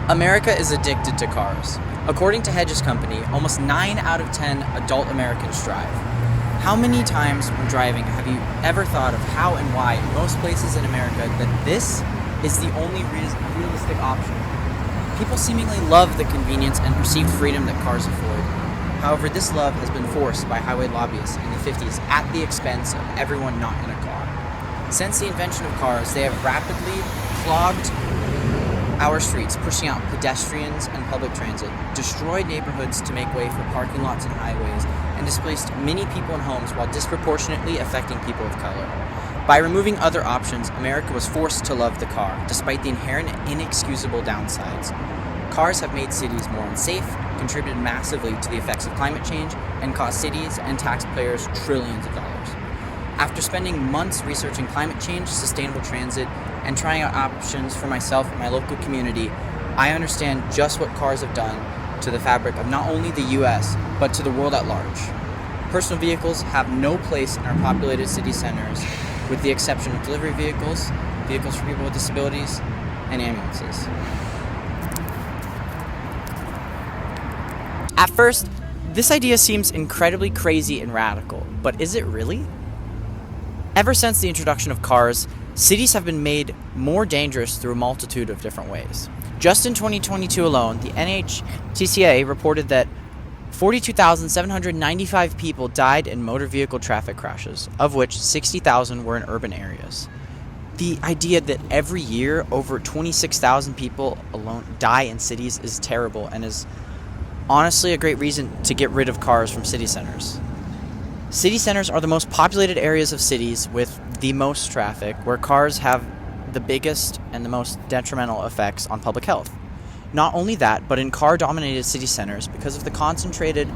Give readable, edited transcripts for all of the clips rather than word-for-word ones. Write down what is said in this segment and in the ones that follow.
America is addicted to cars. According to Hedges Company, almost 9 out of 10 adult Americans drive. How many times when driving have you ever thought of how and why in most places in America that this is the only realistic option? People seemingly love the convenience and perceived freedom that cars afford. However, this love has been forced by highway lobbyists in the 50s at the expense of everyone not in a car. Since the invention of cars, they have rapidly clogged our streets, pushing out pedestrians and public transit, destroyed neighborhoods to make way for parking lots and highways, and displaced many people and homes while disproportionately affecting people of color. By removing other options, America was forced to love the car, despite the inherent inexcusable downsides. Cars have made cities more unsafe, contributed massively to the effects of climate change, and cost cities and taxpayers trillions of dollars. After spending months researching climate change, sustainable transit, and trying out options for myself and my local community, I understand just what cars have done to the fabric of not only the US, but to the world at large. Personal vehicles have no place in our populated city centers, with the exception of delivery vehicles, vehicles for people with disabilities, and ambulances. At first, this idea seems incredibly crazy and radical, but is it really? Ever since the introduction of cars, cities have been made more dangerous through a multitude of different ways. Just in 2022 alone, the NHTSA reported that 42,795 people died in motor vehicle traffic crashes, of which 60,000 were in urban areas. The idea that every year over 26,000 people alone die in cities is terrible and is honestly a great reason to get rid of cars from city centers. City centers are the most populated areas of cities with the most traffic, where cars have the biggest and the most detrimental effects on public health. Not only that, but in car-dominated city centers, because of the concentrated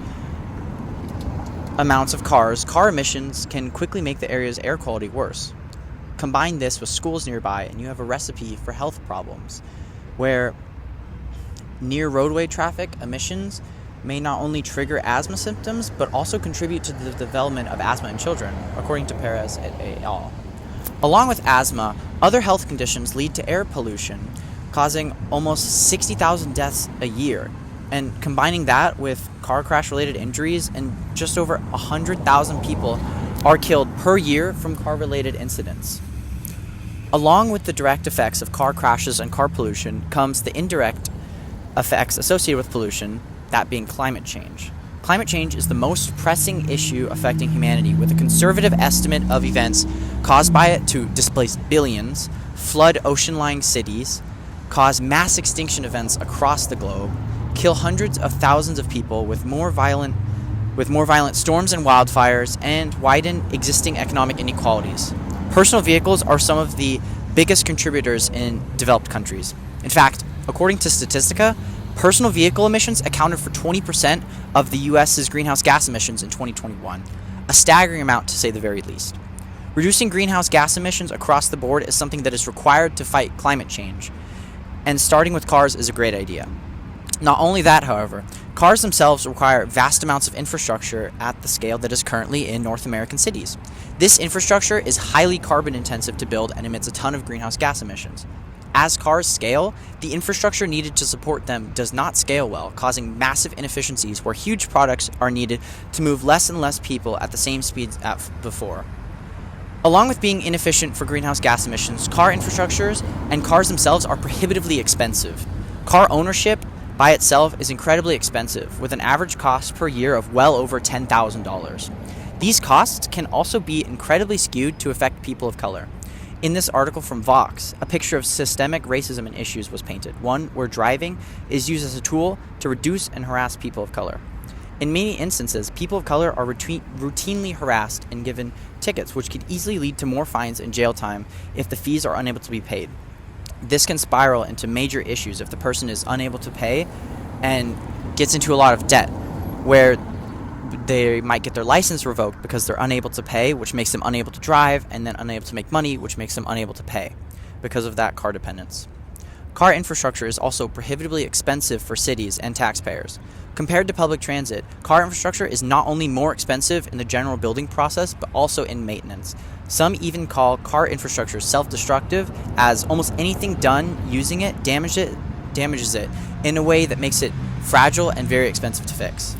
amounts of cars, car emissions can quickly make the area's air quality worse. Combine this with schools nearby, and you have a recipe for health problems, where near roadway traffic emissions may not only trigger asthma symptoms, but also contribute to the development of asthma in children, according to Perez et al. Along with asthma, other health conditions lead to air pollution, causing almost 60,000 deaths a year. And combining that with car crash-related injuries, and just over 100,000 people are killed per year from car-related incidents. Along with the direct effects of car crashes and car pollution comes the indirect effects associated with pollution, that being climate change. Climate change is the most pressing issue affecting humanity, with a conservative estimate of events caused by it to displace billions, flood ocean-lying cities, cause mass extinction events across the globe, kill hundreds of thousands of people with more violent storms and wildfires, and widen existing economic inequalities. Personal vehicles are some of the biggest contributors in developed countries. In fact, according to Statistica, personal vehicle emissions accounted for 20% of the U.S.'s greenhouse gas emissions in 2021, a staggering amount to say the very least. Reducing greenhouse gas emissions across the board is something that is required to fight climate change, and starting with cars is a great idea. Not only that, however, cars themselves require vast amounts of infrastructure at the scale that is currently in North American cities. This infrastructure is highly carbon intensive to build and emits a ton of greenhouse gas emissions. As cars scale, the infrastructure needed to support them does not scale well, causing massive inefficiencies where huge products are needed to move less and less people at the same speeds as before. Along with being inefficient for greenhouse gas emissions, car infrastructures and cars themselves are prohibitively expensive. Car ownership by itself is incredibly expensive, with an average cost per year of well over $10,000. These costs can also be incredibly skewed to affect people of color. In this article from Vox, a picture of systemic racism and issues was painted, one where driving is used as a tool to reduce and harass people of color. In many instances, people of color are routinely harassed and given tickets, which could easily lead to more fines and jail time if the fees are unable to be paid. This can spiral into major issues if the person is unable to pay and gets into a lot of debt, where they might get their license revoked because they're unable to pay, which makes them unable to drive, and then unable to make money, which makes them unable to pay because of that car dependence. Car infrastructure is also prohibitively expensive for cities and taxpayers. Compared to public transit, car infrastructure is not only more expensive in the general building process, but also in maintenance. Some even call car infrastructure self-destructive, as almost anything done using it damages damages it in a way that makes it fragile and very expensive to fix.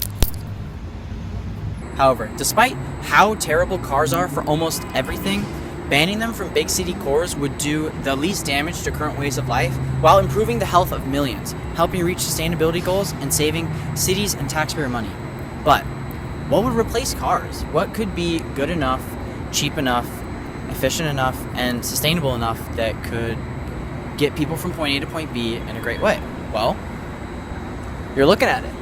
However, despite how terrible cars are for almost everything, banning them from big city cores would do the least damage to current ways of life while improving the health of millions, helping reach sustainability goals and saving cities and taxpayer money. But what would replace cars? What could be good enough, cheap enough, efficient enough, and sustainable enough that could get people from point A to point B in a great way? Well, you're looking at it.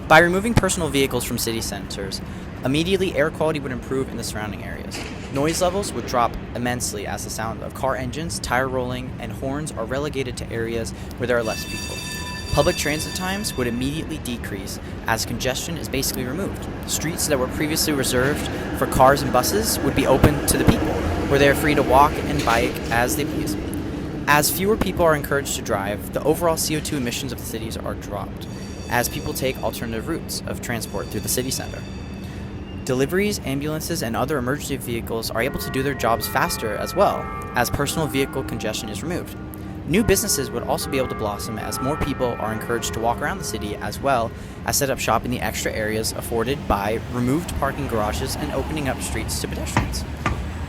By removing personal vehicles from city centers, immediately air quality would improve in the surrounding areas. Noise levels would drop immensely as the sound of car engines, tire rolling, and horns are relegated to areas where there are less people. Public transit times would immediately decrease as congestion is basically removed. Streets that were previously reserved for cars and buses would be open to the people, where they are free to walk and bike as they please. As fewer people are encouraged to drive, the overall CO2 emissions of the cities are dropped, as people take alternative routes of transport through the city center. Deliveries, ambulances, and other emergency vehicles are able to do their jobs faster as well, as personal vehicle congestion is removed. New businesses would also be able to blossom as more people are encouraged to walk around the city, as well as set up shop in the extra areas afforded by removed parking garages and opening up streets to pedestrians.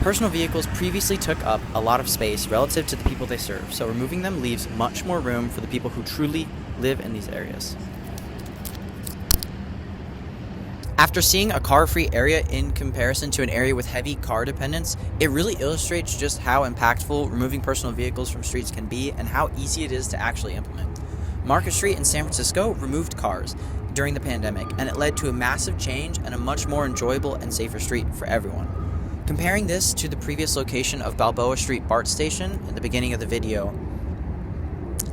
Personal vehicles previously took up a lot of space relative to the people they serve, so removing them leaves much more room for the people who truly live in these areas. After seeing a car-free area in comparison to an area with heavy car dependence, it really illustrates just how impactful removing personal vehicles from streets can be and how easy it is to actually implement. Market Street in San Francisco removed cars during the pandemic, and it led to a massive change and a much more enjoyable and safer street for everyone. Comparing this to the previous location of Balboa Street BART station at the beginning of the video,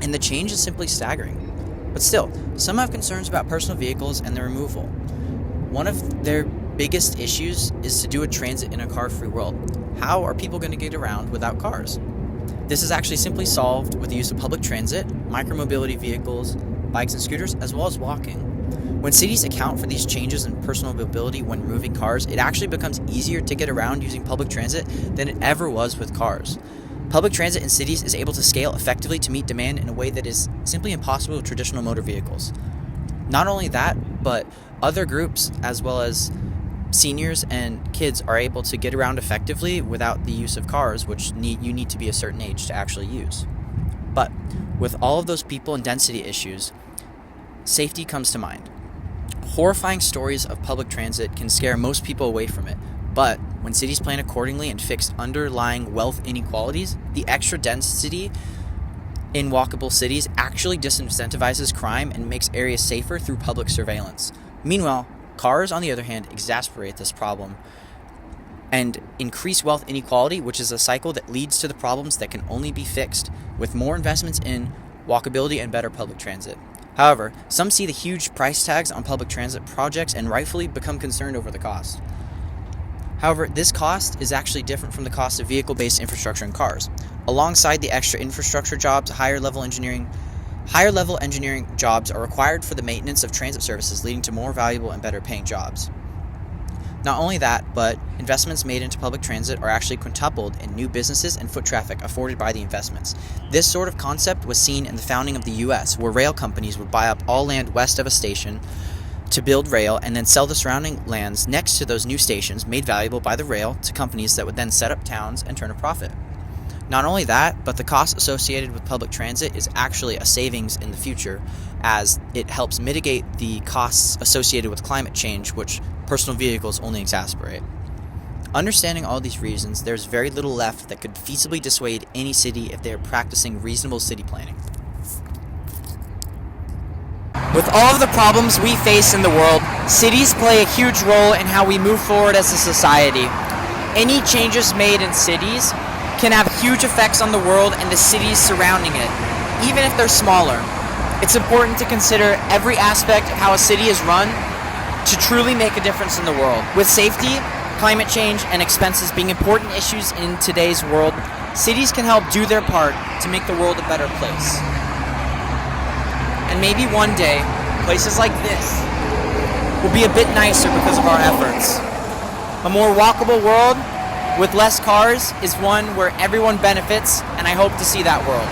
and the change is simply staggering. But still, some have concerns about personal vehicles and their removal. One of their biggest issues is to do a transit in a car-free world. How are people going to get around without cars? This is actually simply solved with the use of public transit, micromobility vehicles, bikes and scooters, as well as walking. When cities account for these changes in personal mobility when removing cars, it actually becomes easier to get around using public transit than it ever was with cars. Public transit in cities is able to scale effectively to meet demand in a way that is simply impossible with traditional motor vehicles. Not only that, but other groups as well as seniors and kids are able to get around effectively without the use of cars, which you need to be a certain age to actually use. But with all of those people and density issues, safety comes to mind. Horrifying stories of public transit can scare most people away from it, but when cities plan accordingly and fix underlying wealth inequalities, the extra density in walkable cities actually disincentivizes crime and makes areas safer through public surveillance. Meanwhile, cars, on the other hand, exacerbate this problem and increase wealth inequality, which is a cycle that leads to the problems that can only be fixed with more investments in walkability and better public transit. However, some see the huge price tags on public transit projects and rightfully become concerned over the cost. However, this cost is actually different from the cost of vehicle-based infrastructure in cars. Alongside the extra infrastructure jobs, higher-level engineering jobs are required for the maintenance of transit services, leading to more valuable and better-paying jobs. Not only that, but investments made into public transit are actually quintupled in new businesses and foot traffic afforded by the investments. This sort of concept was seen in the founding of the U.S., where rail companies would buy up all land west of a station to build rail and then sell the surrounding lands next to those new stations made valuable by the rail to companies that would then set up towns and turn a profit. Not only that, but the cost associated with public transit is actually a savings in the future, as it helps mitigate the costs associated with climate change, which personal vehicles only exacerbate. Understanding all these reasons, there's very little left that could feasibly dissuade any city if they are practicing reasonable city planning. With all of the problems we face in the world, cities play a huge role in how we move forward as a society. Any changes made in cities can have huge effects on the world and the cities surrounding it, even if they're smaller. It's important to consider every aspect of how a city is run to truly make a difference in the world. With safety, climate change, and expenses being important issues in today's world, cities can help do their part to make the world a better place. And maybe one day, places like this will be a bit nicer because of our efforts. A more walkable world with less cars is one where everyone benefits, and I hope to see that world.